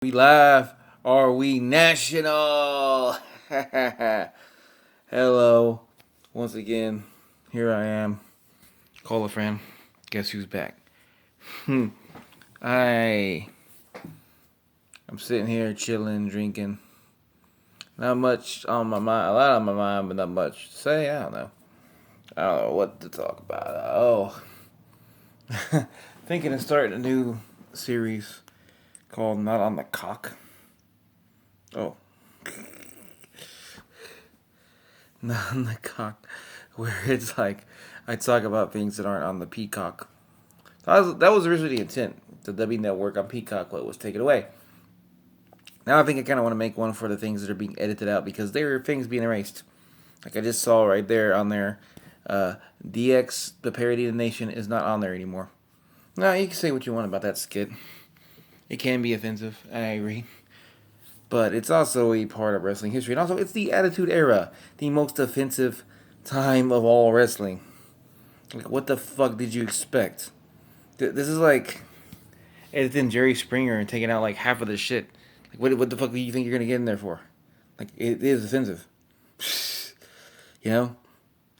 We live? Are we national? Hello. Once again, here I am. Call a friend. Guess who's back? I I'm sitting here chilling, drinking. Not much on my mind. A lot on my mind, but not much to say. I don't know. I don't know what to talk about. Thinking of starting a new series called Not on the Cock. Oh, Not on the Cock, where it's like I talk about things that aren't on the Peacock. That was originally the intent. The W Network on Peacock, what was taken away. Now I think I kind of want to make one for the things that are being edited out because there are things being erased. Like I just saw right there on there, DX, the parody of the nation, is not on there anymore. Now you can say what you want about that skit. It can be offensive. I agree. But it's also a part of wrestling history. And also, it's the Attitude Era, the most offensive time of all wrestling. Like, what the fuck did you expect? This is like editing Jerry Springer and taking out like half of the shit. Like, what the fuck do you think you're gonna get in there for? Like, it is offensive, you know.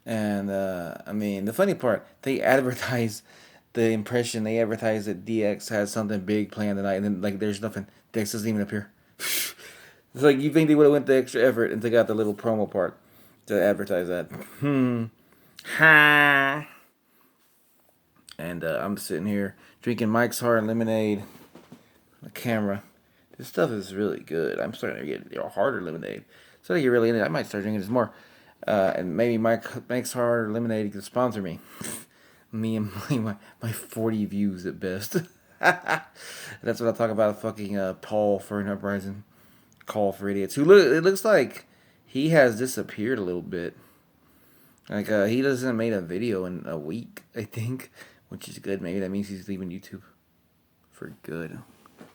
And I mean, the funny part, they advertise the impression. They advertise that DX has something big planned tonight, and then like there's nothing. DX doesn't even appear. It's like you think they would have went the extra effort and took out the little promo part to advertise that. Ha. And I'm sitting here drinking Mike's Hard Lemonade. The camera. This stuff is really good. I'm starting to get harder lemonade. Starting to get really into it. I might start drinking this more. And maybe Mike's Hard Lemonade can sponsor me. Me and my 40 views at best. That's what I talk about. Fucking Paul for an uprising. Call for idiots. It looks like he has disappeared a little bit. Like he doesn't made a video in a week, I think, which is good. Maybe that means he's leaving YouTube for good.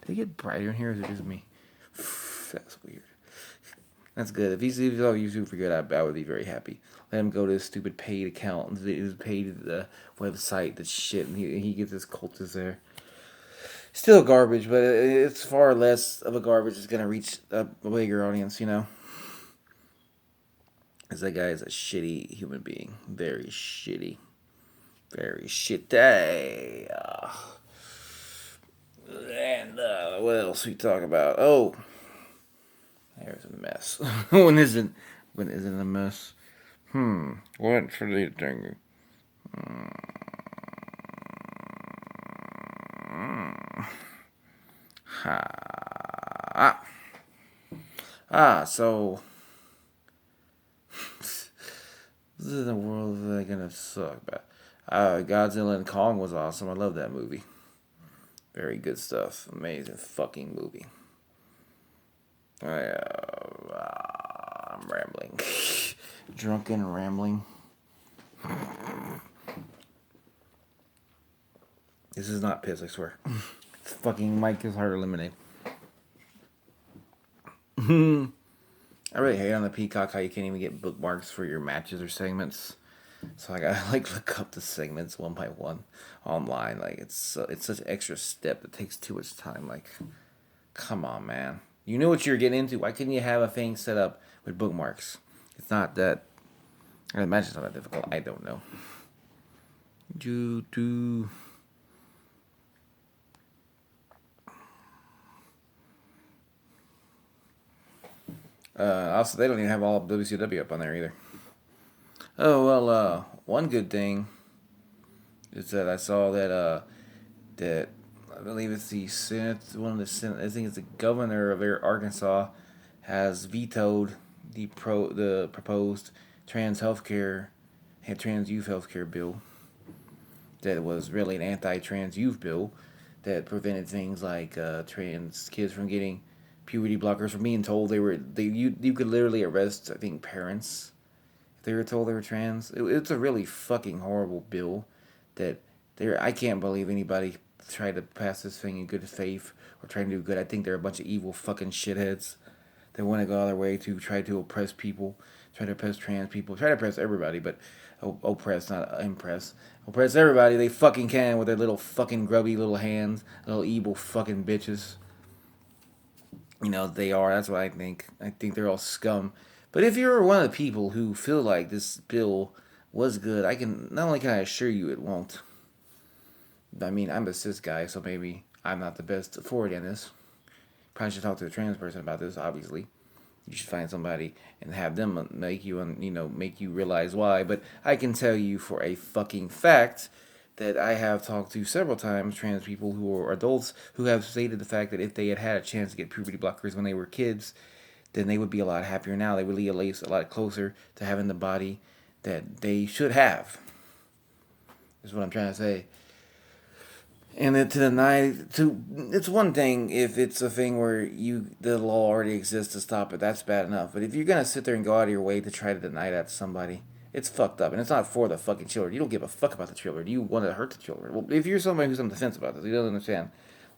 Did it get brighter in here, or is it just me? That's weird. That's good. If he's off YouTube for good, I would be very happy. Let him go to his stupid paid account, his paid website, that shit, and he gets his cultist there. Still garbage, but it's far less of a garbage. It's gonna reach a bigger audience, you know. Because that guy is a shitty human being, very shitty, very shitty. And what else we talk about? Oh, there's a mess. when isn't a mess? What should they think? Ha. So this is the world that's gonna suck. But Godzilla and Kong was awesome. I love that movie. Very good stuff. Amazing fucking movie. I'm rambling. Drunken rambling. This is not piss, I swear. It's fucking Mike is hard to eliminate. I really hate on the Peacock how you can't even get bookmarks for your matches or segments. So I gotta like look up the segments one by one online. Like it's such an extra step that takes too much time. Like, come on, man. You know what you're getting into. Why couldn't you have a thing set up with bookmarks? It's not that. I imagine it's not that difficult. I don't know. Do. Also, they don't even have all of WCW up on there either. Oh well. One good thing is that I saw that I believe it's the Senate, one of the Senate. I think it's the governor of Arkansas has vetoed the proposed trans healthcare, trans youth healthcare bill. That was really an anti-trans youth bill that prevented things like trans kids from getting puberty blockers, from being told you could literally arrest, I think, parents if they were told they were trans. It's a really fucking horrible bill that I can't believe anybody tried to pass this thing in good faith or trying to do good. I think they're a bunch of evil fucking shitheads that want to go out of their way to try to oppress people, try to oppress trans people, try to oppress everybody, but oppress, not impress. Oppress everybody they fucking can with their little fucking grubby little hands, little evil fucking bitches. They are. That's what I think. I think they're all scum. But if you're one of the people who feel like this bill was good, I can not only can I assure you it won't. I mean, I'm a cis guy, so maybe I'm not the best authority on this. Probably should talk to a trans person about this. Obviously, you should find somebody and have them make you realize why. But I can tell you for a fucking fact that I have talked to several times trans people who are adults who have stated the fact that if they had had a chance to get puberty blockers when they were kids, then they would be a lot happier now. They would be at least a lot closer to having the body that they should have. Is what I'm trying to say. And then to deny it's one thing if it's a thing where the law already exists to stop it. That's bad enough. But if you're gonna sit there and go out of your way to try to deny that to somebody, it's fucked up. And it's not for the fucking children. You don't give a fuck about the children. You want to hurt the children. Well, if you're somebody who's on the fence about this, you don't understand.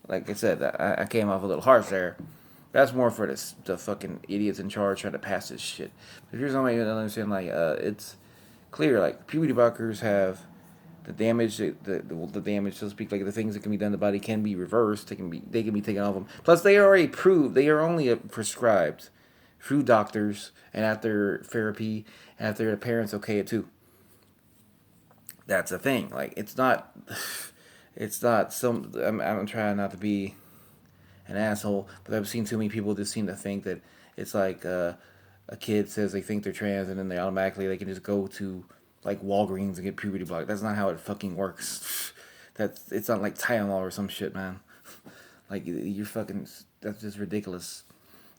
Like I said, I came off a little harsh there. That's more for the fucking idiots in charge trying to pass this shit. But if you're somebody who doesn't understand, it's clear. Like puberty blockers have the damage, the damage, so to speak, like the things that can be done to the body can be reversed. They can be taken off them. Plus, they are already proved. They are only prescribed through doctors and after therapy and after the parents okay it too. That's a thing. Like it's not. It's not some. I'm trying not to be an asshole, but I've seen too many people just seem to think that it's like a kid says they think they're trans and then they can just go to like Walgreens and get puberty blocked. That's not how it fucking works. It's not like Tylenol or some shit, man. Like you're fucking. That's just ridiculous.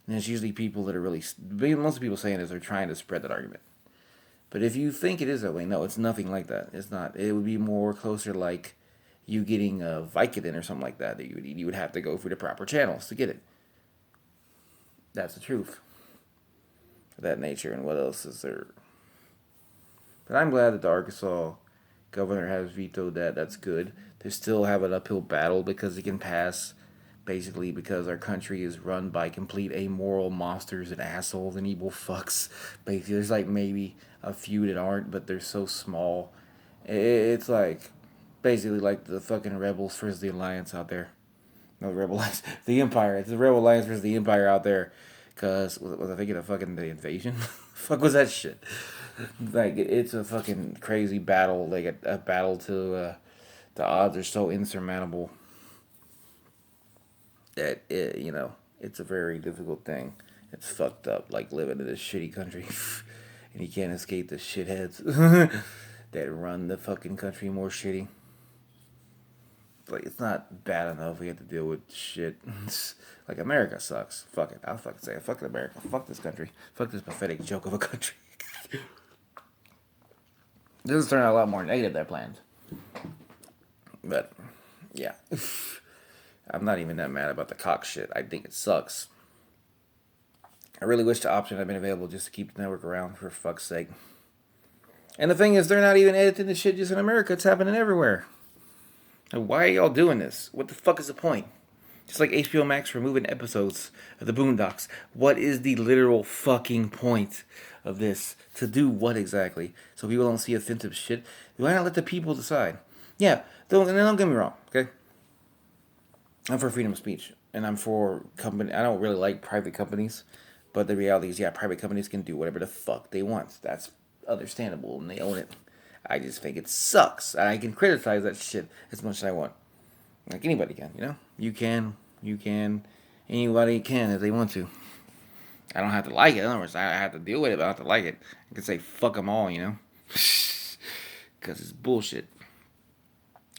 And it's usually people that are really. Most of the people saying is they're trying to spread that argument. But if you think it is that way, no, it's nothing like that. It's not. It would be more closer like you getting a Vicodin or something like that. That you would have to go through the proper channels to get it. That's the truth. Of that nature, and what else is there? But I'm glad that the Arkansas governor has vetoed that. That's good. They still have an uphill battle because it can pass, basically because our country is run by complete amoral monsters and assholes and evil fucks. Basically, there's like maybe a few that aren't, but they're so small. It's like basically like the fucking rebels versus the alliance out there. No, the rebel alliance, the empire. It's the rebel alliance versus the empire out there. Cause was I thinking of fucking the invasion? Fuck was that shit? Like it's a fucking crazy battle. Like a battle to the odds are so insurmountable that it's a very difficult thing. It's fucked up. Like living in this shitty country, and you can't escape the shitheads that run the fucking country more shitty. Like it's not bad enough we have to deal with shit. Like America sucks. Fuck it. I'll fucking say it. Fuck America. Fuck this country. Fuck this pathetic joke of a country. This has turned out a lot more negative than I planned. But yeah. I'm not even that mad about the cock shit. I think it sucks. I really wish the option had been available just to keep the network around for fuck's sake. And the thing is, they're not even editing the shit just in America. It's happening everywhere. Like, why are y'all doing this? What the fuck is the point? Just like HBO Max removing episodes of the Boondocks. What is the literal fucking point of this? To do what exactly? So people don't see offensive shit? Why not let the people decide? Yeah, don't get me wrong, okay? I'm for freedom of speech. And I'm for company. I don't really like private companies. But the reality is, yeah, private companies can do whatever the fuck they want. That's understandable and they own it. I just think it sucks. And I can criticize that shit as much as I want. Like anybody can. You can, anybody can if they want to. I don't have to like it. In other words, I have to deal with it, but I don't have to like it. I can say fuck them all, Because it's bullshit.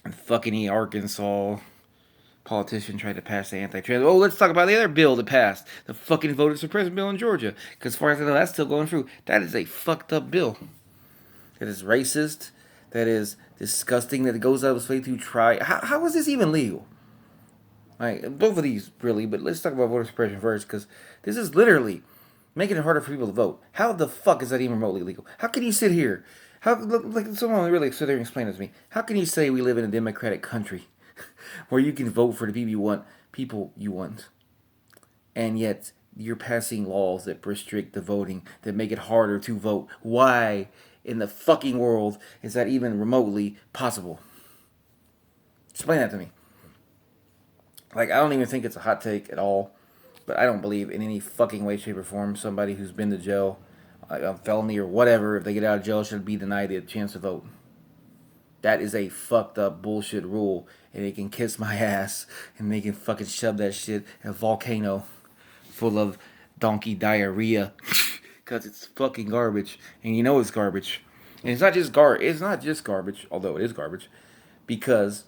And fucking Arkansas politician tried to pass the anti-trans. Oh, let's talk about the other bill that passed. The fucking voter suppression bill in Georgia. Because as far as I know, that's still going through. That is a fucked up bill. That is racist. That is disgusting. That it goes out of its way to try. How is this even legal? Like, both of these, really. But let's talk about voter suppression first. Because this is literally making it harder for people to vote. How the fuck is that even remotely legal? How can you sit here? Like someone really sit there and explain it to me. How can you say we live in a democratic country where you can vote for the people you want, and yet you're passing laws that restrict the voting, that make it harder to vote? Why in the fucking world is that even remotely possible? Explain that to me. Like, I don't even think it's a hot take at all. But I don't believe in any fucking way, shape, or form somebody who's been to jail, a felony or whatever, if they get out of jail, should be denied the chance to vote. That is a fucked up bullshit rule, and they can kiss my ass, and they can fucking shove that shit in a volcano full of donkey diarrhea, because it's fucking garbage, and you know it's garbage, and it's not just It's not just garbage, although it is garbage, because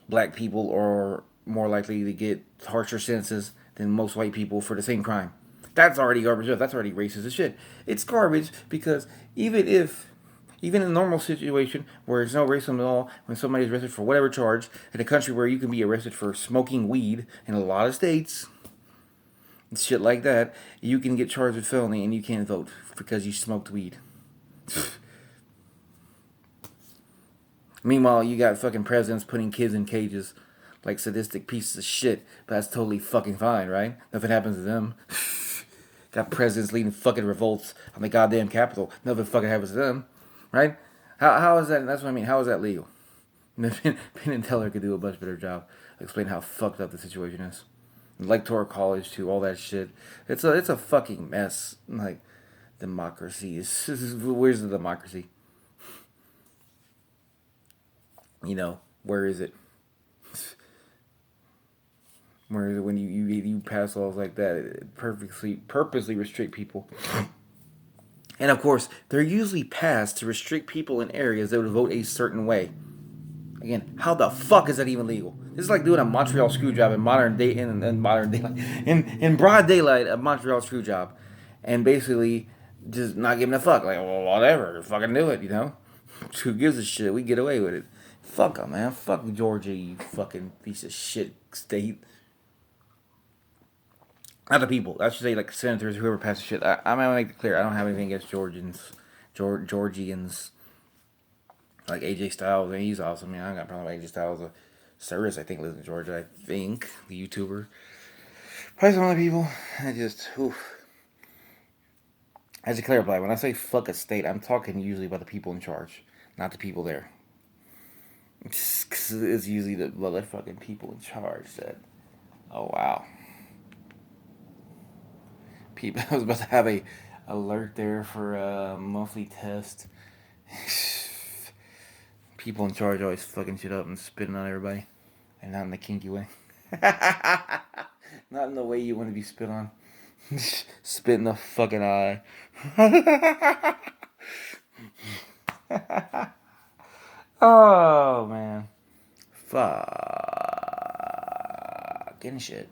black people are more likely to get harsher sentences than most white people for the same crime. That's already garbage. That's already racist as shit. It's garbage because even in a normal situation where there's no racism at all, when somebody's arrested for whatever charge, in a country where you can be arrested for smoking weed in a lot of states, and shit like that, you can get charged with felony and you can't vote because you smoked weed. Meanwhile, you got fucking presidents putting kids in cages like sadistic pieces of shit, but that's totally fucking fine, right? Nothing happens to them. Got presidents leading fucking revolts on the goddamn Capitol. Nothing fucking happens to them, right? How is that? That's what I mean. How is that legal? Penn and Teller could do a much better job explaining how fucked up the situation is. Electoral college too, all that shit. It's a fucking mess. Like democracy is where's the democracy? You know, where is it? Where is it when you pass laws like that? It purposely restrict people. And of course, they're usually passed to restrict people in areas that would vote a certain way. Again, how the fuck is that even legal? This is like doing a Montreal screw job in modern daylight, in broad daylight, a Montreal screw job, and basically just not giving a fuck. Like, well, whatever, fucking do it, you know? Who gives a shit? We get away with it. Fuck them, man. Fuck Georgia, you fucking piece of shit state. Not the people. I should say, like, senators, whoever passes shit. I'm gonna make it clear. I don't have anything against Georgians. Like AJ Styles, and he's awesome. I mean, I got a problem with AJ Styles. Cyrus, I think, lives in Georgia. I think the YouTuber. Probably some other people. I just, oof. I should clarify. When I say fuck a state, I'm talking usually about the people in charge, not the people there. It's usually the motherfucking people in charge that. Oh wow. People, I was about to have a alert there for a monthly test. People in charge always fucking shit up and spitting on everybody, and not in the kinky way. Not in the way you want to be spit on. Spit in the fucking eye. Oh man, fucking shit.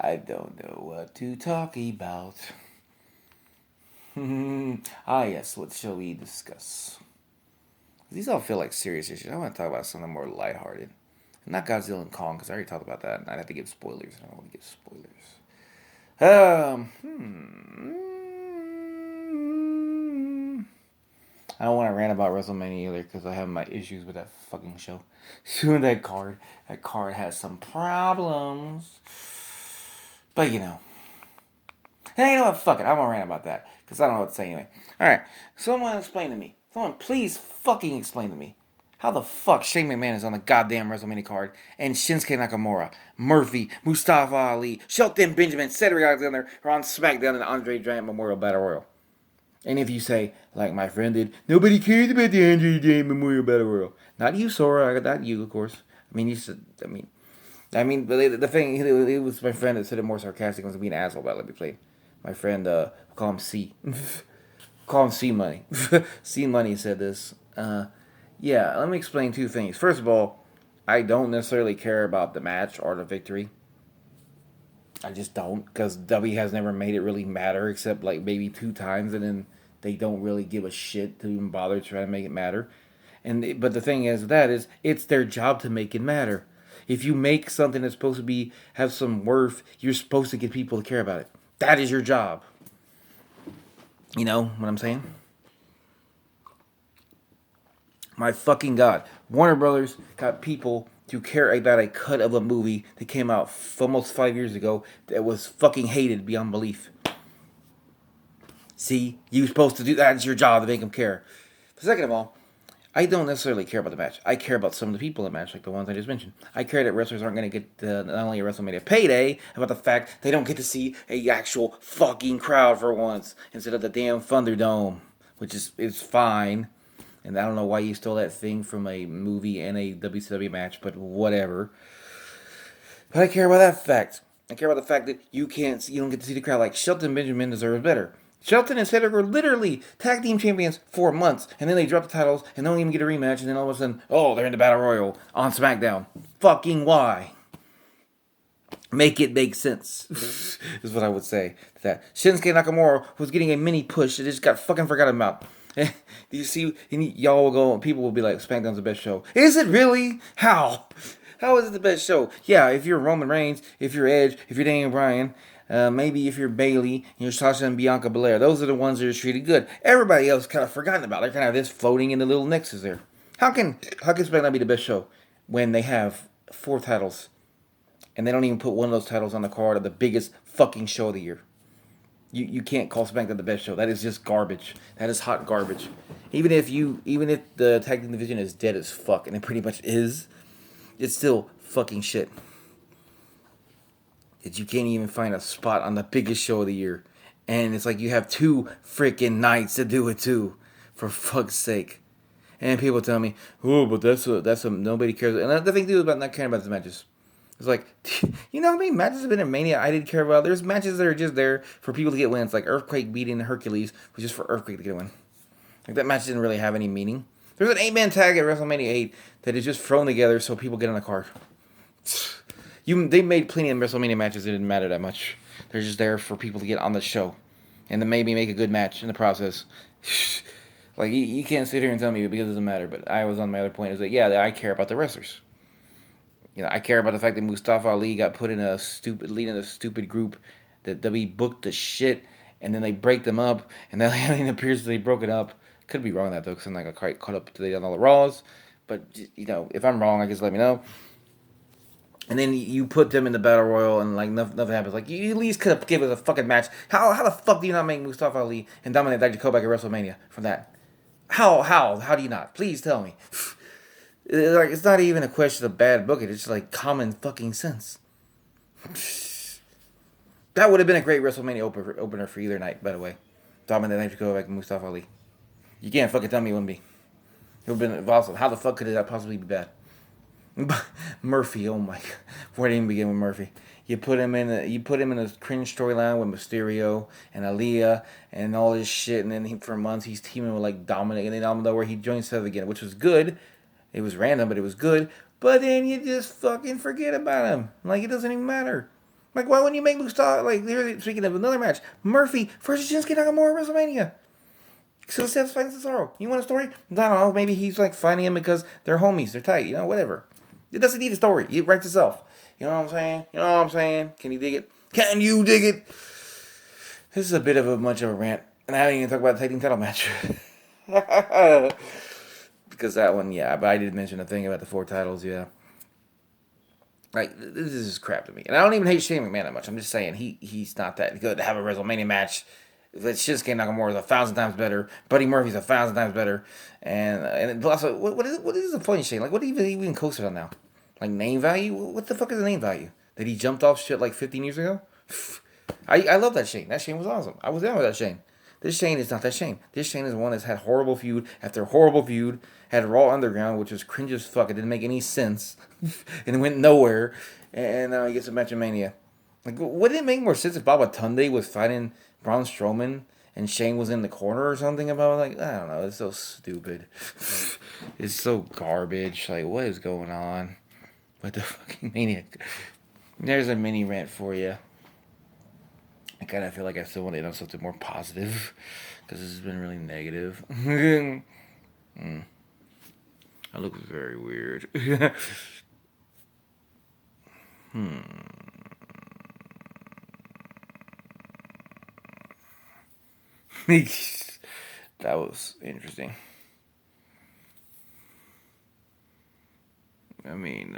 I don't know what to talk about. Yes, what shall we discuss? These all feel like serious issues. I want to talk about something more lighthearted. Not Godzilla and Kong, because I already talked about that, and I'd have to give spoilers. I don't want to give spoilers. I don't want to rant about WrestleMania either, because I have my issues with that fucking show. Soon that card has some problems. But you know. Hey, you know what? Fuck it. I won't rant about that, because I don't know what to say anyway. Alright, someone explain to me. Someone please fucking explain to me. How the fuck Shane McMahon is on the goddamn WrestleMania card, and Shinsuke Nakamura, Murphy, Mustafa Ali, Shelton Benjamin, Cedric Alexander are on SmackDown in the Andre Giant Memorial Battle Royal. And if you say, like my friend did, nobody cares about the Andre Giant Memorial Battle Royal. Not you, Sora. Not you, of course. I mean, you said, but the thing, it was my friend that said it more sarcastic. It was being an asshole about it. Let me play. My friend, call him C. Call him C Money. C Money said this. Yeah, let me explain two things. First of all, I don't necessarily care about the match or the victory. I just don't, because W has never made it really matter except like maybe 2 times, and then they don't really give a shit to even bother trying to make it matter. But the thing is, it's their job to make it matter. If you make something that's supposed to have some worth, you're supposed to get people to care about it. That is your job. You know what I'm saying? My fucking God. Warner Brothers got people to care about a cut of a movie that came out almost 5 years ago that was fucking hated beyond belief. See, you're supposed to do that. It's your job to make them care. But second of all, I don't necessarily care about the match. I care about some of the people in the match, like the ones I just mentioned. I care that wrestlers aren't going to get not only a WrestleMania payday, about the fact they don't get to see a actual fucking crowd for once instead of the damn Thunderdome, which is fine. And I don't know why you stole that thing from a movie and a WCW match, but whatever. But I care about that fact. I care about the fact that you don't get to see the crowd. Like Shelton Benjamin deserves better. Shelton and Cedric were literally tag team champions for months, and then they drop the titles and don't even get a rematch, and then all of a sudden, oh, they're in the Battle Royal on SmackDown. Fucking why? Make it make sense, is what I would say to that. Shinsuke Nakamura was getting a mini push, it just got fucking forgotten about. Do you see? Y'all will go, people will be like, SmackDown's the best show. Is it really? How? How is it the best show? Yeah, if you're Roman Reigns, if you're Edge, if you're Daniel Bryan, maybe if you're Bailey, you're Sasha and Bianca Belair. Those are the ones that are treated good. Everybody else kind of forgotten about. They're kind of just floating in the little nexus there. How can SmackDown be the best show when they have 4 titles and they don't even put one of those titles on the card of the biggest fucking show of the year? You can't call SmackDown the best show. That is just garbage. That is hot garbage. Even if the tag team division is dead as fuck, and it pretty much is, it's still fucking shit. That you can't even find a spot on the biggest show of the year. And it's like you have 2 freaking nights to do it too. For fuck's sake. And people tell me, oh, but that's a nobody cares. And the thing too about not caring about the matches. It's like, you know how many matches have been in Mania I didn't care about? There's matches that are just there for people to get wins. Like Earthquake beating Hercules was just for Earthquake to get a win. Like that match didn't really have any meaning. There's an 8-man tag at WrestleMania 8 that is just thrown together so people get on the card. They made plenty of WrestleMania matches that didn't matter that much. They're just there for people to get on the show. And then maybe make a good match in the process. Like, you can't sit here and tell me because it doesn't matter. But I was on my other point is that, yeah, I care about the wrestlers. You know, I care about the fact that Mustafa Ali got put in a stupid group that we booked the shit, and then they break them up, and then it appears they broke it up. Could be wrong on that though, because I'm not quite caught up to date on all the Raws. But you know, if I'm wrong, I guess let me know. And then you put them in the Battle Royal, and like nothing happens. Like you at least could have given us a fucking match. How the fuck do you not make Mustafa Ali and Dominic Dijakovic at WrestleMania from that? How do you not? Please tell me. Like, it's not even a question of bad booking. It's just like common fucking sense. That would have been a great WrestleMania opener for either night, by the way. Dominic Dijakovic and Mustafa Ali. You can't fucking tell me it wouldn't be. It would have been awesome. How the fuck could that possibly be bad? Murphy, oh my god. Where did even begin with Murphy? You put him in a cringe storyline with Mysterio and Aaliyah and all this shit, and then for months he's teaming with like Dominic, and then out of nowhere he joins Seth again, which was good. It was random, but it was good. But then you just fucking forget about him. Like, it doesn't even matter. Like, why wouldn't you make Mustafa, like, speaking of another match, Murphy versus Shinsuke Nakamura at WrestleMania? So Seth's fighting Cesaro. You want a story? I don't know. Maybe he's, like, fighting him because they're homies. They're tight. You know, whatever. It doesn't need a story. It writes itself. You know what I'm saying? You know what I'm saying? Can you dig it? Can you dig it? This is a bit of a much of a rant. And I haven't even talked about the tag team title match. Because that one, yeah, but I did mention a thing about the 4 titles, yeah. Like, this is just crap to me. And I don't even hate Shane McMahon that much. I'm just saying, he's not that good to have a WrestleMania match. That Shinsuke Nakamura is 1,000 times better. Buddy Murphy's 1,000 times better. And also, what is the point, Shane? Like, what even coasted on now? Like, name value? What the fuck is the name value? That he jumped off shit like 15 years ago? I love that Shane. That Shane was awesome. I was down with that Shane. This Shane is not that Shane. This Shane is one that's had horrible feud after horrible feud, had Raw Underground, which was cringe as fuck. It didn't make any sense. And it went nowhere. And now he gets a match of Mania. Like, wouldn't it make more sense if Baba Tunde was fighting Braun Strowman and Shane was in the corner or something about it? Like, I don't know. It's so stupid. It's so garbage. Like, what is going on with the fucking Mania? There's a mini rant for you. I kind of feel like I still want to end on something more positive because this has been really negative. I look very weird. That was interesting. I mean,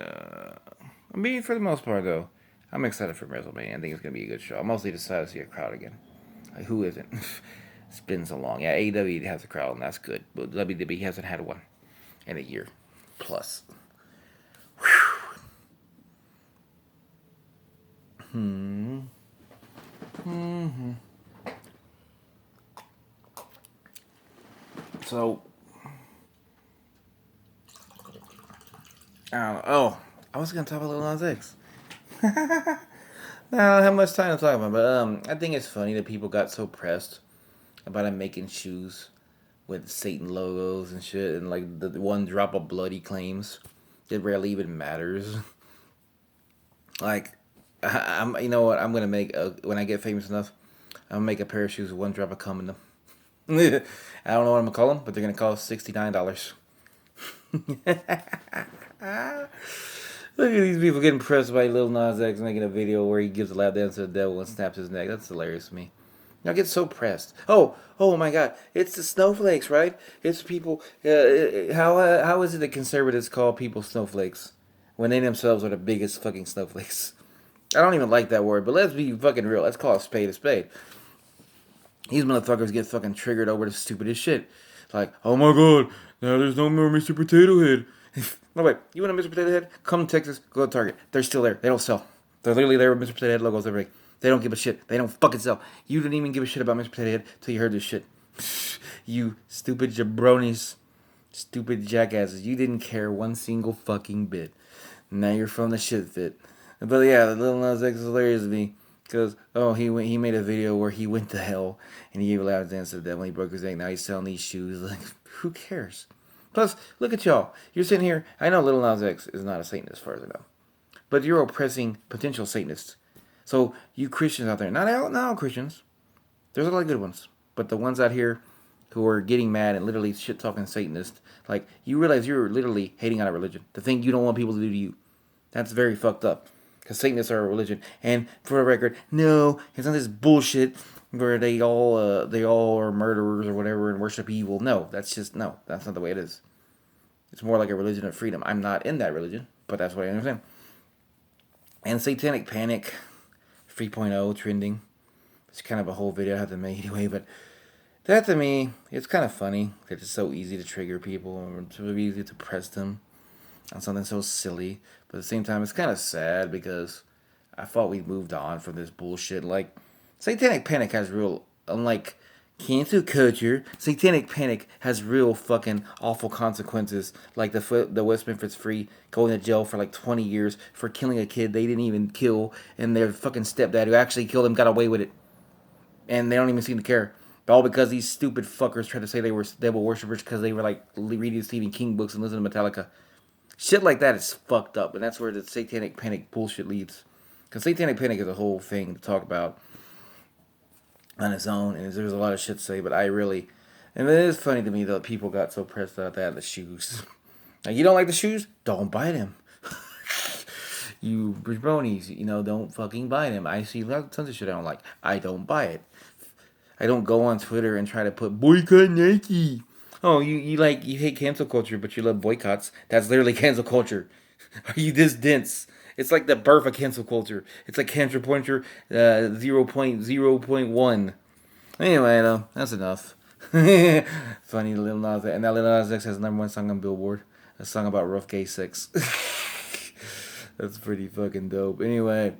for the most part, though, I'm excited for WrestleMania. I think it's going to be a good show. I'm mostly excited to see a crowd again. Like, who isn't? It's been so long. Yeah, AEW has a crowd, and that's good. But WWE hasn't had one in a year plus. Hmm. Hmm. So, I don't know. Oh, I was gonna talk about Lil Nas X. I don't have much time to talk about, but I think it's funny that people got so pressed about him making shoes with Satan logos and shit, and like the one drop of blood he claims, it rarely even matters. Like, I'm, you know what? I'm gonna make when I get famous enough, I'm gonna make a pair of shoes with one drop of cum in them. I don't know what I'm gonna call them, but they're gonna cost $69. Look at these people getting pressed by Lil Nas X making a video where he gives a lap dance to the devil and snaps his neck. That's hilarious to me. I get so pressed. Oh my God! It's the snowflakes, right? It's people. How is it that conservatives call people snowflakes when they themselves are the biggest fucking snowflakes? I don't even like that word, but let's be fucking real. Let's call a spade a spade. These motherfuckers get fucking triggered over the stupidest shit. Like, oh my God, now there's no more Mr. Potato Head. No, wait, you want a Mr. Potato Head? Come to Texas, go to Target. They're still there. They don't sell. They're literally there with Mr. Potato Head logos every day. They don't give a shit. They don't fucking sell. You didn't even give a shit about Mr. Potato Head till you heard this shit. You stupid jabronis. Stupid jackasses. You didn't care one single fucking bit. Now you're from the shit fit. But yeah, Lil Nas X is hilarious to me. Because, he made a video where he went to hell and he gave a lap dance to the devil. He broke his neck. Now he's selling these shoes. Like, who cares? Plus, look at y'all. You're sitting here. I know Lil Nas X is not a Satanist, as far as I know. But you're oppressing potential Satanists. So, you Christians out there, not all Christians. There's a lot of good ones. But the ones out here who are getting mad and literally shit talking Satanists, like, you realize you're literally hating on a religion. The thing you don't want people to do to you. That's very fucked up. Because Satanists are a religion. And for the record, no, it's not this bullshit where they all are murderers or whatever and worship evil. No, that's not the way it is. It's more like a religion of freedom. I'm not in that religion, but that's what I understand. And Satanic Panic 3.0 trending. It's kind of a whole video I have to make anyway, but that to me, it's kind of funny that it's so easy to trigger people or so easy to press them on something so silly. But at the same time, it's kind of sad because I thought we'd moved on from this bullshit. Like, Satanic Panic has real, unlike cancel culture, Satanic Panic has real fucking awful consequences. Like the West Memphis Free going to jail for like 20 years for killing a kid they didn't even kill, and their fucking stepdad who actually killed him got away with it. And they don't even seem to care. All because these stupid fuckers tried to say they were devil worshippers because they were like reading Stephen King books and listening to Metallica. Shit like that is fucked up, and that's where the Satanic Panic bullshit leads. Because Satanic Panic is a whole thing to talk about on its own, and there's a lot of shit to say, but and it is funny to me that people got so pressed about that, the shoes. Like, you don't like the shoes? Don't buy them. You bronies, don't fucking buy them. I see tons of shit I don't like. I don't buy it. I don't go on Twitter and try to put boycott Nike. Oh, you hate cancel culture, but you love boycotts. That's literally cancel culture. Are you this dense? It's like the birth of cancel culture. It's like cancel culture 0.0.1. Anyway, though, that's enough. Funny Lil Nas X. And now Lil Nas X has #1 song on Billboard. A song about rough gay sex. That's pretty fucking dope. Anyway,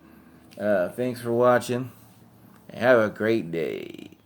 thanks for watching. Have a great day.